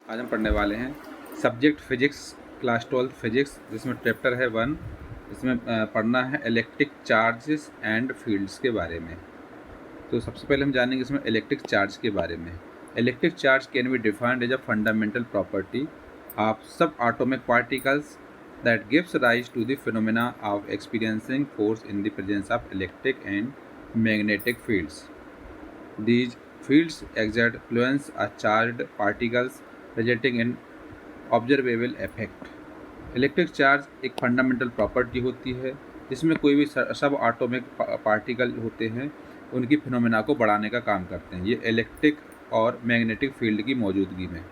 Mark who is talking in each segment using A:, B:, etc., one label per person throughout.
A: आज हम पढ़ने वाले हैं सब्जेक्ट फिजिक्स, क्लास 12 फिजिक्स, जिसमें चैप्टर है 1। इसमें पढ़ना है इलेक्ट्रिक चार्जेस एंड फील्ड्स के बारे में। तो सबसे पहले हम जानेंगे इसमें इलेक्ट्रिक चार्ज के बारे में। Electric charge can be defined as a fundamental property of subatomic particles that gives rise to the phenomena of experiencing force in the presence of electric and magnetic fields. These fields exert influence on charged particles resulting in observable effect। Electric charge एक fundamental property होती है जिसमें कोई भी सब atomic particle होते हैं उनकी फिनोमेना को बढ़ाने का काम करते हैं, ये इलेक्ट्रिक और मैग्नेटिक फील्ड की मौजूदगी में।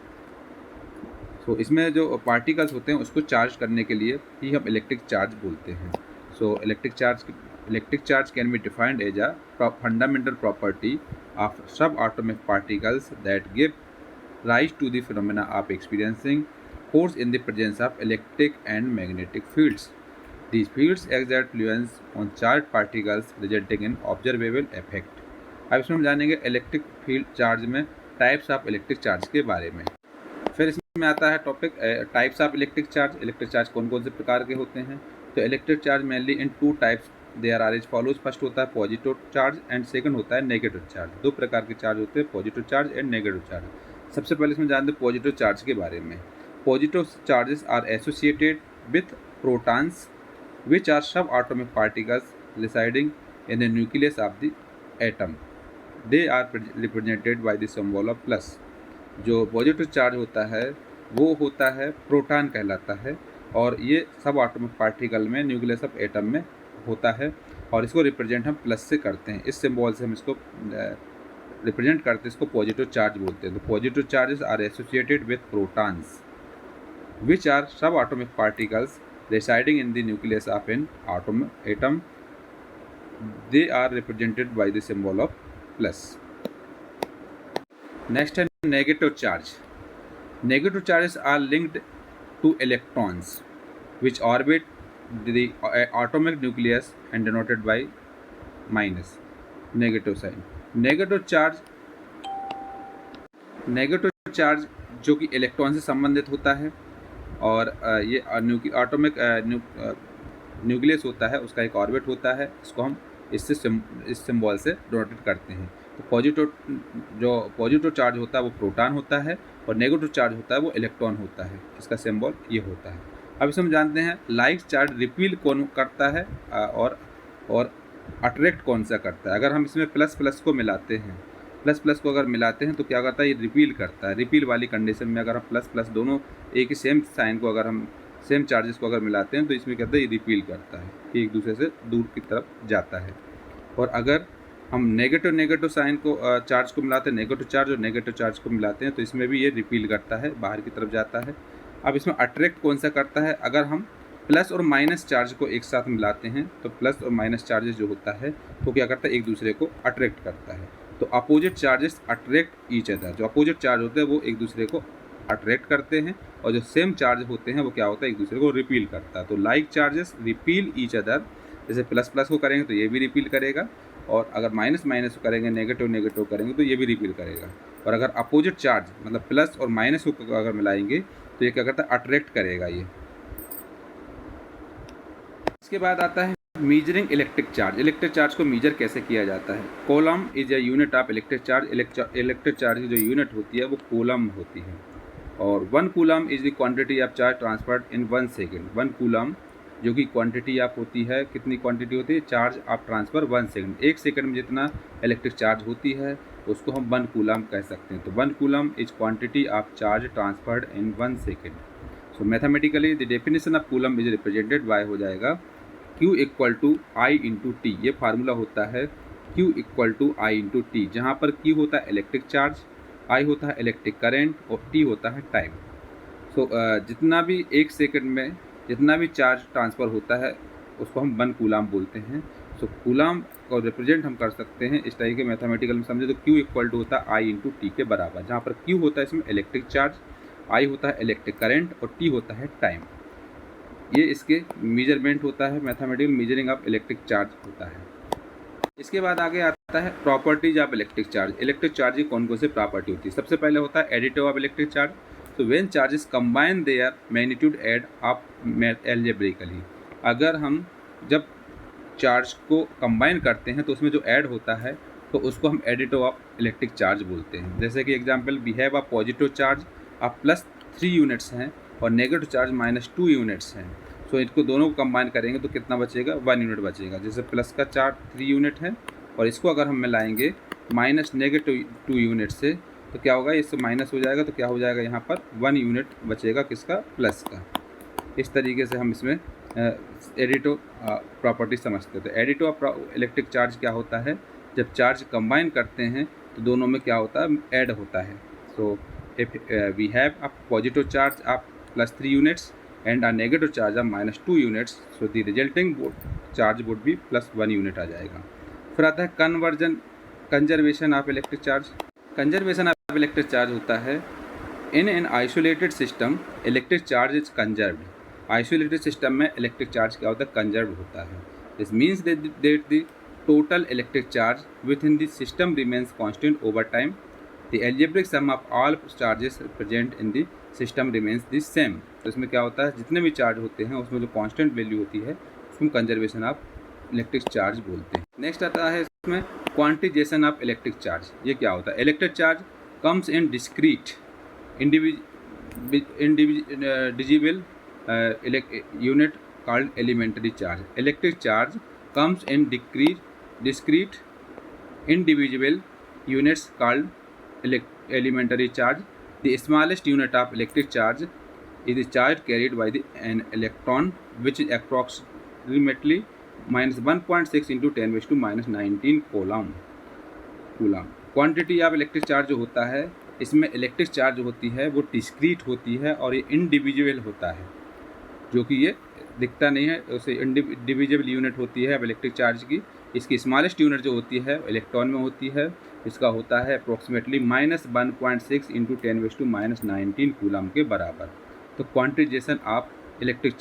A: सो इसमें जो पार्टिकल्स होते हैं उसको चार्ज करने के लिए ही हम इलेक्ट्रिक चार्ज बोलते हैं। So electric charge can be defined as a fundamental property of subatomic particles that give rise to the phenomena of experiencing force in the presence of electric and magnetic fields. These fields exert influence on charged particles resulting in observable effect। अब इसमें हम जानेंगे electric field charge में types of electric charge के बारे में। फिर इसमें आता है topic types of electric charge. Electric charge कौन कौन से प्रकार के होते हैं? तो electric charge mainly in two types there are as follows. First होता है पॉजिटिव चार्ज एंड सेकंड होता है नेगेटिव चार्ज। दो प्रकार के चार्ज होते हैं, positive charge and negative charge. सबसे पहले इसमें जानते हैं पॉजिटिव चार्ज के बारे में। Positive charges are associated with protons which are subatomic particles residing in the nucleus of the atom. They are represented by the symbol of plus. जो positive charge होता है वो होता है प्रोटॉन कहलाता है और ये सब एटॉमिक पार्टिकल में न्यूक्लियस ऑफ एटम में होता है और इसको रिप्रेजेंट हम प्लस से करते हैं। इस सिंबल से हम इसको रिप्रेजेंट करते हैं, इसको पॉजिटिव चार्ज बोलते हैं। तो positive charges are associated with protons which are subatomic particles residing in the nucleus of an atom. They are represented by the symbol of plus. Next है negative charge. Negative charges are linked to electrons which orbit the atomic nucleus and denoted by minus, negative sign. Negative charge जो कि electron से संबंधित होता है और ये atomic nucleus होता है, उसका एक ऑर्बिट होता है, इसको हम इस सिंबल से डिनोटेड करते हैं। तो पॉजिटिव चार्ज होता है वो प्रोटॉन होता है और नेगेटिव चार्ज होता है वो इलेक्ट्रॉन होता है। इसका सिंबल ये होता है। अब इसे हम जानते हैं लाइक चार्ज रिपील कौन करता है और अट्रैक्ट कौन सा करता है। अगर हम इसमें प्लस प्लस को मिलाते हैं, प्लस को अगर मिलाते हैं तो क्या करता है, ये रिपील करता है। रिपील वाली कंडीशन में अगर हम प्लस प्लस दोनों एक ही सेम साइन को अगर हम सेम चार्जेस को अगर मिलाते हैं तो इसमें कहते हैं ये रिपील करता है, एक दूसरे से दूर की तरफ जाता है। और अगर हम नेगेटिव साइन को चार्ज को मिलाते हैं, नेगेटिव चार्ज और नेगेटिव चार्ज को मिलाते हैं तो इसमें भी ये रिपील करता है, बाहर की तरफ जाता है। अब इसमें अट्रैक्ट कौन सा करता है? अगर हम प्लस और माइनस चार्ज को एक साथ मिलाते हैं तो प्लस और माइनस चार्जेस जो होता है वो क्या करता है, एक दूसरे को अट्रैक्ट करता है। तो opposite charges attract each other. जो अपोजिट चार्ज होते हैं वो एक दूसरे को अट्रैक्ट करते हैं और जो सेम चार्ज होते हैं वो क्या होता है, एक दूसरे को रिपील करता है। तो like charges repeal each other. जैसे प्लस को करेंगे तो ये भी रिपील करेगा और अगर माइनस को करेंगे, नेगेटिव करेंगे तो ये भी रिपील करेगा। और अगर अपोजिट चार्ज मतलब प्लस और माइनस को अगर मिलाएंगे तो ये क्या करता है, अट्रैक्ट करेगा ये। इसके बाद आता है measuring electric charge. Electric charge को मीजर कैसे किया जाता है? Coulomb is a unit of electric charge. Electric charge की जो यूनिट होती है वो कूलम होती है और 1 coulomb is the quantity of charge transferred in 1 second. 1 coulomb जो कि क्वांटिटी आप होती है, कितनी क्वांटिटी होती है, चार्ज आप ट्रांसफ़र 1 सेकेंड। 1 सेकेंड में जितना इलेक्ट्रिक चार्ज होती है उसको हम 1 कूलम कह सकते हैं। तो 1 coulomb is quantity of charge transferred in 1 second. So mathematically the definition of coulomb is represented by हो जाएगा Q equal to I into t. ये फार्मूला होता है Q equal to I into t, जहाँ पर Q होता है electric charge, I होता है इलेक्ट्रिक करंट और T होता है टाइम। सो जितना भी 1 सेकंड में जितना भी चार्ज ट्रांसफ़र होता है उसको हम 1 कूलम बोलते हैं। सो कूलम को रिप्रेजेंट हम कर सकते हैं इस तरह के मैथमेटिकल में समझे तो Q इक्वल टू होता है आई इंटू टी के बराबर, जहाँ पर Q होता है इसमें इलेक्ट्रिक चार्ज, I होता है इलेक्ट्रिक करंट और T होता है टाइम। ये इसके मेजरमेंट होता है, mathematical measuring of electric charge होता है। इसके बाद आगे आता है properties of electric charge. Electric charge की कौन कौन सी प्रॉपर्टी होती है? सबसे पहले होता है additive of electric charge. So when charges combine their magnitude add up algebraically. अगर हम जब चार्ज को कंबाइन करते हैं तो उसमें जो ऐड होता है तो उसको हम एडिटिव ऑफ इलेक्ट्रिक चार्ज बोलते हैं। जैसे कि example, we have a positive charge अब +3 यूनिट्स हैं और नेगेटिव चार्ज -2 यूनिट्स हैं। सो इनको दोनों को कंबाइन करेंगे तो कितना बचेगा, 1 यूनिट बचेगा। जैसे प्लस का चार्ज 3 यूनिट है और इसको अगर हम मिलाएंगे -2 यूनिट से तो क्या होगा, इससे माइनस हो जाएगा तो क्या हो जाएगा, यहाँ पर 1 यूनिट बचेगा किसका, प्लस का। इस तरीके से हम इसमें एडिटिव प्रॉपर्टी समझते हैं। तो एडिटिव ऑफ इलेक्ट्रिक चार्ज क्या होता है, जब चार्ज कंबाइन करते हैं तो दोनों में क्या होता है, ऐड होता है। So if we have a positive charge of +3 units and a negative charge of -2 units, so the resulting charge would be +1 unit आ जाएगा। फिर आता है conservation of electric charge. Conservation of electric charge होता है in an isolated system electric charge is conserved. Isolated system में electric charge क्या होता है, कंजर्व होता है। This means that the total electric charge with in the system remains constant over time. The algebraic sum of all charges present in the system remains the same. तो इसमें क्या होता है, जितने भी चार्ज होते हैं उसमें जो कांस्टेंट वैल्यू होती है उसको कंजर्वेशन ऑफ इलेक्ट्रिक चार्ज बोलते हैं। नेक्स्ट आता है इसमें क्वांटिजेशन ऑफ इलेक्ट्रिक चार्ज। ये क्या होता है, electric charge comes in discrete indivisible unit called elementary charge. Electric charge comes in discrete indivisible units called elementary charge. The smallest unit of electric charge is the charge carried by an electron, which is approximately -1.6 × 10⁻⁻19 coulomb. Quantity of electric charge जो होता है, इसमें electric charge होती है वो discrete होती है और ये इंडिविजुअल होता है, जो कि ये दिखता नहीं है, उसे इंडिविजुअल यूनिट होती है अब इलेक्ट्रिक चार्ज की। इसकी स्मॉलेस्ट यूनिट जो होती है इलेक्ट्रॉन में होती है, इसका होता है अप्रोक्सीमेटली -1.6 × 10⁻⁻19 कूलम के बराबर। तो quantisation of electric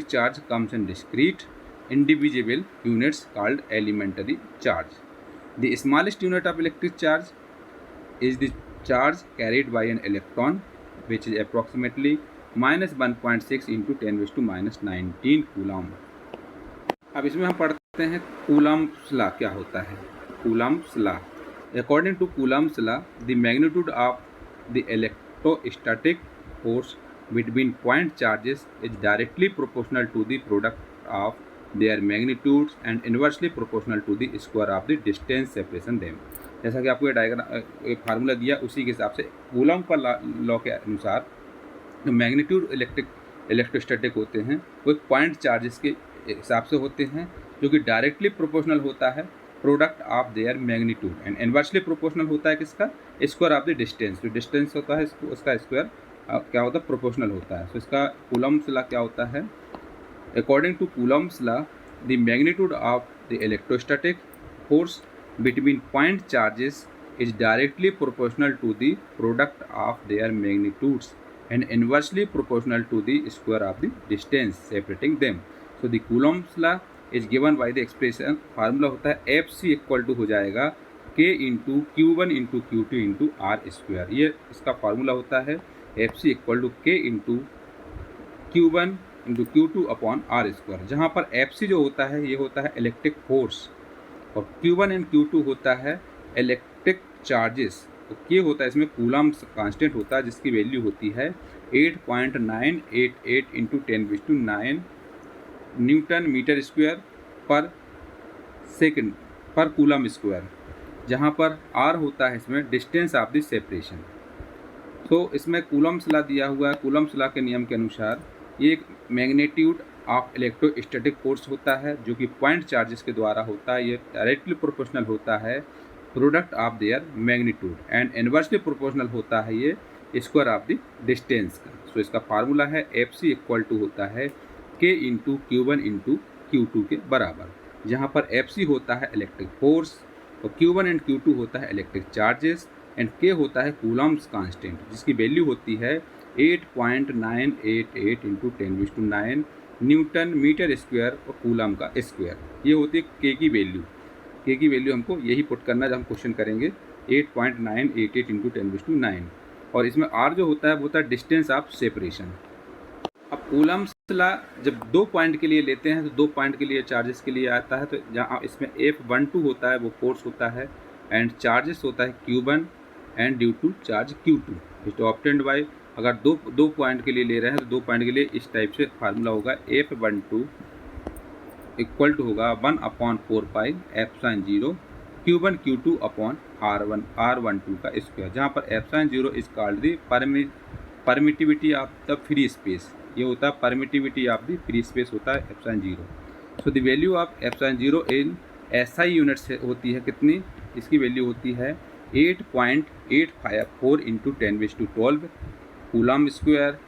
A: charge comes in discrete indivisible units called elementary charge. The smallest unit of electric charge is the charge carried by an electron, which is approximately -1.6 × 10⁻⁻19 coulomb. अब इसमें हम पढ़ते हैं Coulomb's law क्या होता है। Coulomb's law, according to Coulomb's law, the magnitude of the electrostatic force between point charges is directly proportional to the product of their magnitudes and inversely proportional to the square of the distance separation them। जैसा कि आपको ये diagram एक formula दिया, उसी के हिसाब से कूलम का लॉ के अनुसार जो मैग्नीट्यूड इलेक्ट्रोस्टैटिक होते हैं वो पॉइंट चार्जेस के हिसाब से होते हैं, जो कि डायरेक्टली प्रोपोर्शनल होता है product of there magnitude, and inversely proportional होता है किसका, स्क्वायर ऑफ द डिस्टेंस। जो डिस्टेंस होता है उसका स्क्वायर क्या होता है, प्रोपोर्शनल होता है। तो इसका कूलम्स लॉ क्या होता है, according to Coulomb's law the magnitude of the electrostatic force between point charges is directly proportional to the product of their magnitudes and inversely proportional to the square of the distance separating them. So the Coulomb's law is given by the expression, formula होता है FC equal to हो जाएगा K × Q1 × Q2 × R²। ये इसका formula होता है FC equal to K × Q1 × Q2 upon R², जहाँ पर FC जो होता है ये होता है इलेक्ट्रिक फोर्स और Q1 एंड Q2 होता है इलेक्ट्रिक चार्जेस। तो K होता है इसमें कूलम्स कांस्टेंट होता है, जिसकी वैल्यू होती है 8.988 × 10⁻⁹ न्यूटन मीटर स्क्वायर पर सेकंड पर कूलम स्क्वायर, जहाँ पर R होता है इसमें डिस्टेंस ऑफ द सेपरेशन। तो इसमें कूलम्स लॉ दिया हुआ है। कूलम्स लॉ के नियम के अनुसार ये एक मैग्नीट्यूड ऑफ इलेक्ट्रोस्टैटिक फोर्स होता है, जो कि पॉइंट चार्जेस के द्वारा होता है। ये डायरेक्टली प्रोपोर्शनल होता है product of there magnitude and inversely proportional होता है ये स्क्वायर ऑफ द डिस्टेंस का। सो इसका फार्मूला है FC इक्वल टू होता है K × Q1 × Q2 के बराबर, जहाँ पर FC होता है इलेक्ट्रिक फोर्स और Q1 एंड Q2 होता है इलेक्ट्रिक चार्जेस एंड K होता है कूलम्स कांस्टेंट, जिसकी वैल्यू होती है 8.988 × 10⁻⁹ न्यूटन मीटर स्क्वायर और कूलम का स्क्वायर। ये होती है K की वैल्यू। K की वैल्यू हमको यही पुट करना है जब हम क्वेश्चन करेंगे 8.988 × 10⁻⁹। और इसमें आर जो होता है वो होता है डिस्टेंस ऑफ सेपरेशन। अब कूलम्स लॉ जब 2 पॉइंट के लिए लेते हैं तो 2 पॉइंट के लिए चार्जेस के लिए आता है, तो जहाँ इसमें F12 होता है वो फोर्स होता है एंड चार्जेस होता है Q1 and due to charge Q2 it obtained by. अगर दो पॉइंट के लिए ले रहे हैं तो 2 पॉइंट के लिए इस टाइप से फार्मूला होगा F12 इक्वल टू होगा 1/4 pi epsilon 0 Q1 Q2 upon R12 का स्क्वायर, जहाँ पर epsilon 0 is called the permittivity of the free space. ये होता है permittivity of the free space होता है epsilon 0। So the value of epsilon 0 in SI units होती है कितनी, इसकी वैल्यू होती है 8.854 into 10⁻12 coulomb square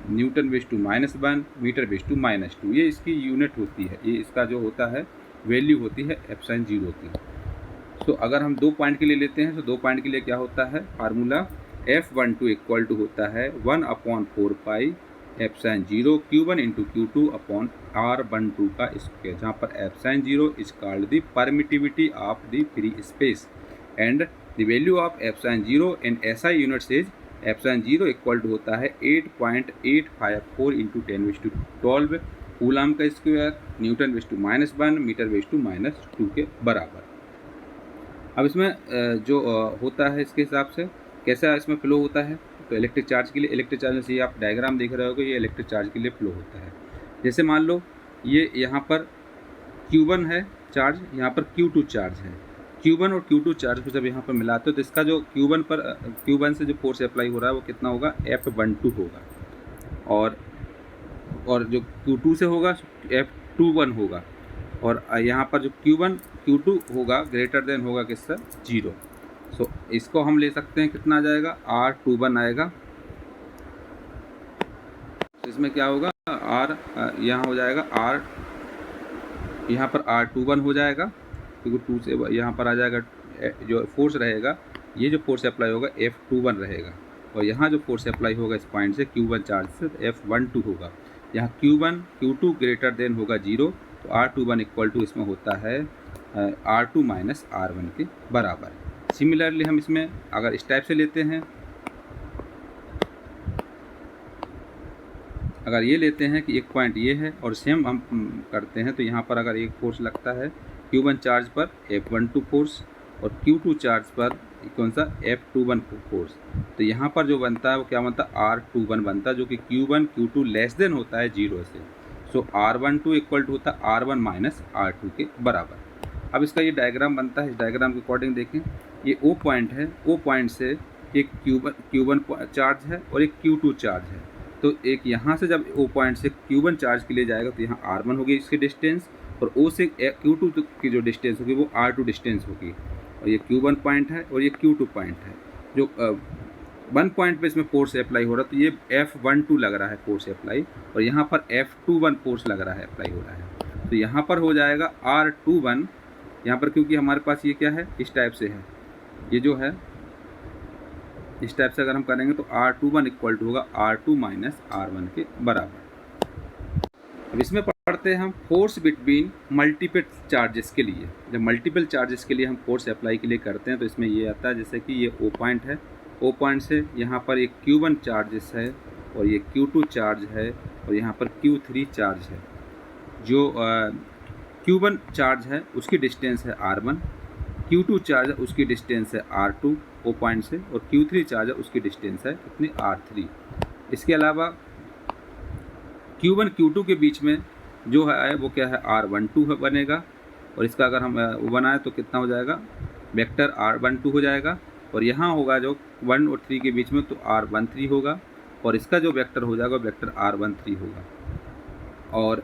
A: newton base to -1 metre base to -2। ये इसकी यूनिट होती है, ये इसका जो होता है वैल्यू होती है एप्सिलॉन 0 की। सो अगर हम 2 पॉइंट के लिए लेते हैं तो 2 पॉइंट के लिए क्या होता है फार्मूला F12 इक्वल टू होता है 1/4 pi epsilon 0 Q1 into Q2 upon R12 का स्क्वायर, जहाँ पर epsilon 0 is called the permittivity of the free space and the value of epsilon 0 in SI units is epsilon 0 equal to होता है 8.854 into 10⁻12 coulomb का square newton base to -1 metre base to -2 के बराबर। अब इसमें जो होता है इसके हिसाब से कैसा इसमें फ्लो होता है, तो इलेक्ट्रिक चार्ज के लिए, इलेक्ट्रिक चार्ज से ये आप डायग्राम देख रहे हो, ये इलेक्ट्रिक चार्ज के लिए फ्लो होता है। जैसे मान लो ये यहाँ पर Q1 है चार्ज, यहाँ पर Q2 चार्ज है। Q1 और Q2 चार्ज को जब यहाँ पर मिलाते हो तो इसका जो Q1 से जो फोर्स अप्लाई हो रहा है वो कितना होगा F12 होगा, और जो Q2 से होगा F21 होगा, और यहाँ पर जो Q1 Q2 होगा ग्रेटर देन होगा किससे 0। सो इसको हम ले सकते हैं कितना आ जाएगा R21 आएगा। तो इसमें क्या होगा R यहाँ हो जाएगा R, यहाँ पर R21 हो जाएगा क्योंकि 2 से यहाँ पर आ जाएगा जो फोर्स रहेगा, ये जो फोर्स अप्लाई होगा F21 रहेगा, और यहाँ जो फोर्स अप्लाई होगा इस पॉइंट से Q1 चार्ज से F12 होगा। यहाँ Q1 Q2 ग्रेटर देन होगा 0, तो R21 इक्वल टू इसमें होता है R2 माइनस R1 के बराबर। सिमिलरली हम इसमें अगर इस टाइप से लेते हैं, अगर ये लेते हैं कि एक पॉइंट ये है और सेम हम करते हैं, तो यहाँ पर अगर एक फोर्स लगता है Q1 चार्ज पर F12 फोर्स और Q2 चार्ज पर कौन सा F21 फोर्स, तो यहाँ पर जो बनता है वो क्या बनता है R21 बनता है, जो कि Q1 Q2 लेस देन होता है 0 से। सो R12 इक्वल टू होता है R1 माइनस R2 के बराबर। अब इसका ये डायग्राम बनता है, इस डायग्राम के अकॉर्डिंग देखें, ये O पॉइंट है, O पॉइंट से एक Q1 चार्ज है और एक Q2 चार्ज है। तो एक यहाँ से जब O पॉइंट से Q1 चार्ज के लिए जाएगा तो यहाँ R1 होगी इसकी डिस्टेंस, और O से Q2 की जो डिस्टेंस होगी वो R2 डिस्टेंस होगी, और ये Q1 पॉइंट है और ये Q2 पॉइंट है। जो 1 पॉइंट पे इसमें फोर्स अप्लाई हो रहा है तो ये F12 लग रहा है फोर्स अप्लाई, और यहाँ पर F21 फोर्स लग रहा है अप्लाई हो रहा है। तो यहाँ पर हो जाएगा R21, यहाँ पर क्योंकि हमारे पास ये क्या है इस टाइप से है, ये जो है इस टाइप से अगर हम करेंगे तो R21 इक्वल टू होगा R2 माइनस R1 के बराबर। अब इसमें पढ़ते हैं हम फोर्स बिटवीन मल्टीपल चार्जेस के लिए। जब मल्टीपल चार्जेस के लिए हम फोर्स अप्लाई के लिए करते हैं तो इसमें ये आता है, जैसे कि ये O पॉइंट है, O पॉइंट से यहाँ पर एक Q1 चार्जेस है और ये Q2 चार्ज है और यहाँ पर Q3 चार्ज है। जो Q1 चार्ज है उसकी डिस्टेंस है R1, Q2 चार्ज है उसकी डिस्टेंस है R2 O पॉइंट से, और Q3 चार्ज है उसकी डिस्टेंस है कितनी R3। इसके अलावा Q1 Q2 के बीच में जो है वो क्या है R12 बनेगा, और इसका अगर हम वो बनाए तो कितना हो जाएगा वेक्टर R12 हो जाएगा, और यहाँ होगा जो 1 और 3 के बीच में तो R13 होगा, और इसका जो वेक्टर हो जाएगा वेक्टर R13 होगा। और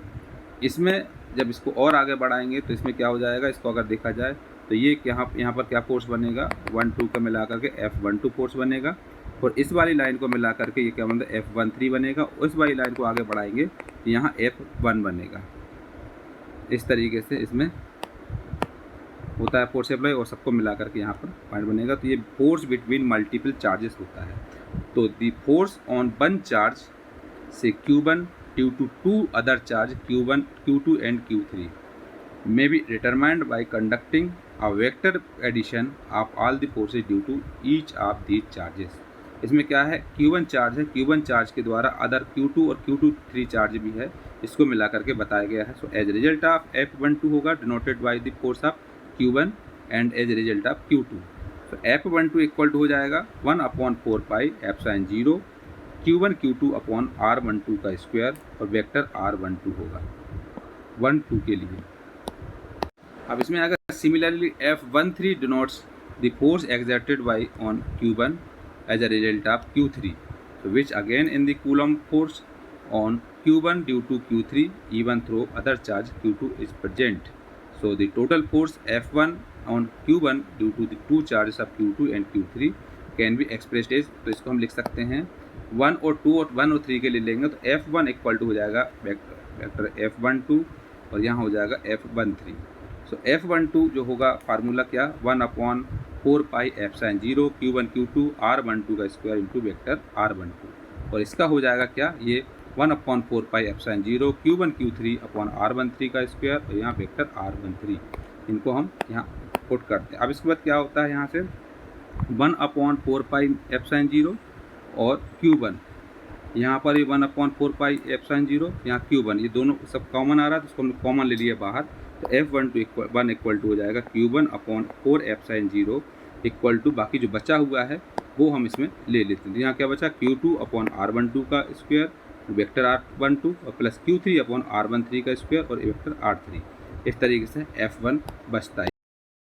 A: इसमें जब इसको और आगे बढ़ाएंगे तो इसमें क्या हो जाएगा, इसको अगर देखा जाए तो ये यहाँ पर क्या फोर्स बनेगा 1 2 का मिला करके F12 फोर्स बनेगा, और इस वाली लाइन को मिला करके ये क्या बनता है F13 बनेगा, और इस वाली लाइन को आगे बढ़ाएंगे तो यहाँ F1 बनेगा। इस तरीके से इसमें होता है फोर्स अप्लाई, और सबको मिला करके यहाँ पर पॉइंट बनेगा। तो ये फोर्स बिटवीन मल्टीपल चार्जेस होता है। तो the force on one charge से Q1 due to 2 other charge Q1 Q2 and Q3 may be determined by conducting a vector addition of all the forces due to each of these charges। इसमें क्या है, Q1 charge है, Q1 charge के द्वारा other Q2 और Q3 charge भी है, इसको मिला करके बताया गया है। So as result of F12 होगा denoted by the force of Q1 and as result of Q2। तो F12 इक्वल टू हो जाएगा 1/4 pi epsilon 0 Q1 Q2 upon R12 का स्क्वायर और वेक्टर R12 होगा 1-2 के लिए। अब इसमें अगर similarly F13 denotes the force exerted by on Q1 as a result of Q3, so which again in the Coulomb force on Q1 due to Q3 even though other charge Q2 is present. So the total force F1 on Q1 due to the two charges of Q2 and Q3 can be expressed as, तो इसको हम लिख सकते हैं 1 और 2 और 1 और 3 के लिए लेंगे तो F1 इक्वल टू हो जाएगा वेक्टर F12 और यहाँ हो जाएगा F13। सो F12 जो होगा फार्मूला क्या, 1/4 pi epsilon 0 Q1 Q2 R12 का स्क्वायर इंटू वेक्टर R12 और इसका हो जाएगा क्या, ये 1/4 pi epsilon 0 Q1 Q3 upon R13 का स्क्वायर और यहाँ वेक्टर R13, इनको हम यहाँ पुट करते हैं। अब इसके बाद क्या होता है, यहाँ से 1/4 पाई एप्सिलॉन 0 और Q1, यहाँ पर ये 1/4 पाई एप्सिलॉन 0, यहाँ Q1, ये दोनों सब कॉमन आ रहा है तो इसको हमने कॉमन ले लिया बाहर, तो F1 इक्वल टू हो जाएगा Q1/4 एप्सिलॉन 0 इक्वल टू बाकी जो बचा हुआ है वो हम इसमें ले लेते हैं। यहाँ क्या बचा, Q2/R12 का स्क्वायर वेक्टर R12 और प्लस Q3/R13 का स्क्वायर और वेक्टर R3। इस तरीके से F1 बचता है।